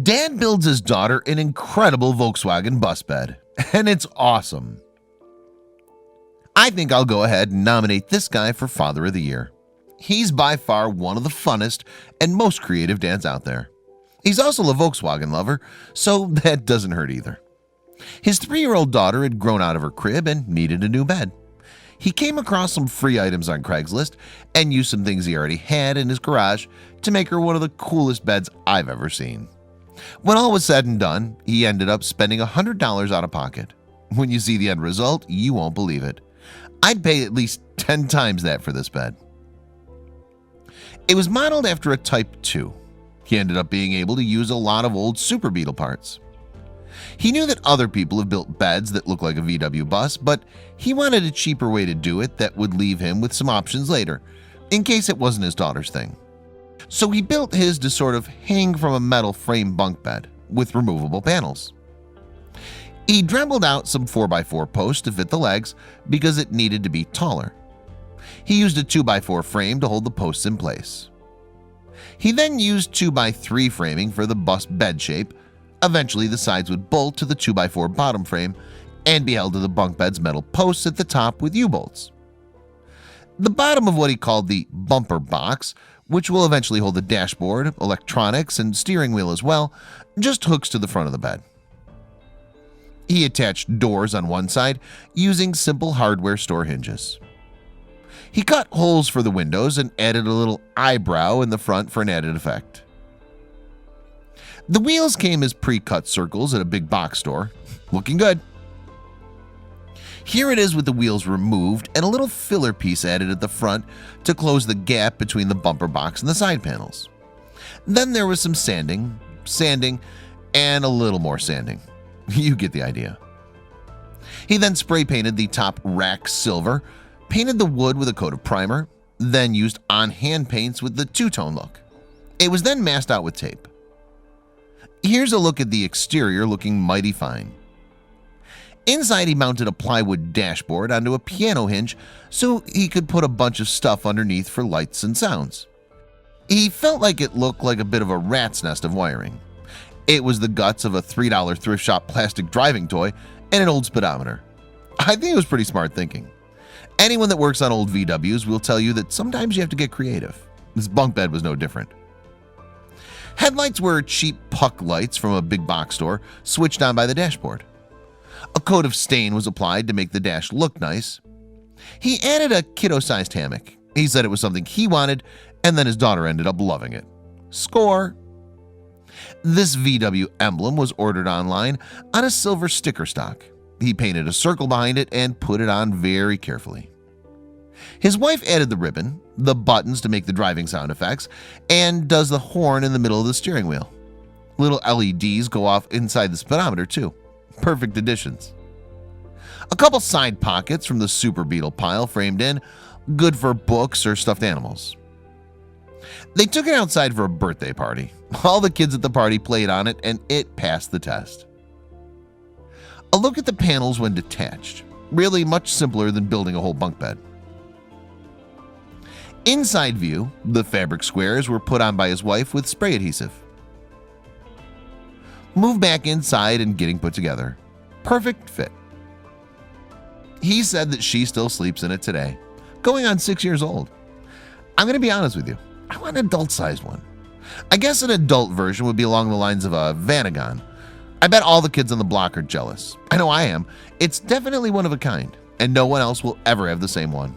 Dad builds his daughter an incredible Volkswagen bus bed, and it's awesome. I think I'll go ahead and nominate this guy for Father of the Year. He's by far one of the funnest and most creative dads out there. He's also a Volkswagen lover, so that doesn't hurt either. His 3-year-old daughter had grown out of her crib and needed a new bed. He came across some free items on Craigslist and used some things he already had in his garage to make her one of the coolest beds I've ever seen. When all was said and done, he ended up spending $100 out of pocket. When you see the end result, you won't believe it. I'd pay at least 10 times that for this bed. It was modeled after a Type 2. He ended up being able to use a lot of old Super Beetle parts. He knew that other people have built beds that look like a VW bus, but he wanted a cheaper way to do it that would leave him with some options later, in case it wasn't his daughter's thing. So he built his to sort of hang from a metal frame bunk bed with removable panels. He dremeled out some 4x4 posts to fit the legs because it needed to be taller. He used a 2x4 frame to hold the posts in place. He then used 2x3 framing for the bus bed shape. Eventually the sides would bolt to the 2x4 bottom frame and be held to the bunk bed's metal posts at the top with U-bolts. The bottom of what he called the bumper box, which will eventually hold the dashboard, electronics, and steering wheel as well, just hooks to the front of the bed. He attached doors on one side using simple hardware store hinges. He cut holes for the windows and added a little eyebrow in the front for an added effect. The wheels came as pre-cut circles at a big box store, looking good. Here it is with the wheels removed and a little filler piece added at the front to close the gap between the bumper box and the side panels. Then there was some sanding, and a little more sanding. You get the idea. He then spray painted the top rack silver, painted the wood with a coat of primer, then used on-hand paints with the two-tone look. It was then masked out with tape. Here's a look at the exterior looking mighty fine. Inside he mounted a plywood dashboard onto a piano hinge so he could put a bunch of stuff underneath for lights and sounds. He felt like it looked like a bit of a rat's nest of wiring. It was the guts of a $3 thrift shop plastic driving toy and an old speedometer. I think it was pretty smart thinking. Anyone that works on old VWs will tell you that sometimes you have to get creative. This bunk bed was no different. Headlights were cheap puck lights from a big box store switched on by the dashboard. A coat of stain was applied to make the dash look nice. He added a kiddo-sized hammock. He said it was something he wanted, and then his daughter ended up loving it. Score! This VW emblem was ordered online on a silver sticker stock. He painted a circle behind it and put it on very carefully. His wife added the ribbon, the buttons to make the driving sound effects, and does the horn in the middle of the steering wheel. Little LEDs go off inside the speedometer too. Perfect additions. A couple side pockets from the Super Beetle pile framed in, good for books or stuffed animals. They took it outside for a birthday party. All the kids at the party played on it and it passed the test. A look at the panels when detached. Really much simpler than building a whole bunk bed. Inside view, the fabric squares were put on by his wife with spray adhesive. Move back inside and getting put together. Perfect fit. He said that she still sleeps in it today, going on 6 years old. I'm going to be honest with you. I want an adult-sized one. I guess an adult version would be along the lines of a Vanagon. I bet all the kids on the block are jealous. I know I am. It's definitely one of a kind, and no one else will ever have the same one.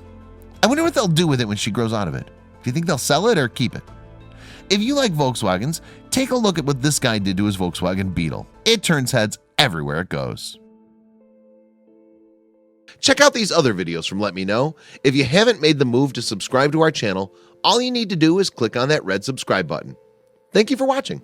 I wonder what they'll do with it when she grows out of it. Do you think they'll sell it or keep it? If you like Volkswagens, take a look at what this guy did to his Volkswagen Beetle. It turns heads everywhere it goes. Check out these other videos from Let Me Know. If you haven't made the move to subscribe to our channel, all you need to do is click on that red subscribe button. Thank you for watching.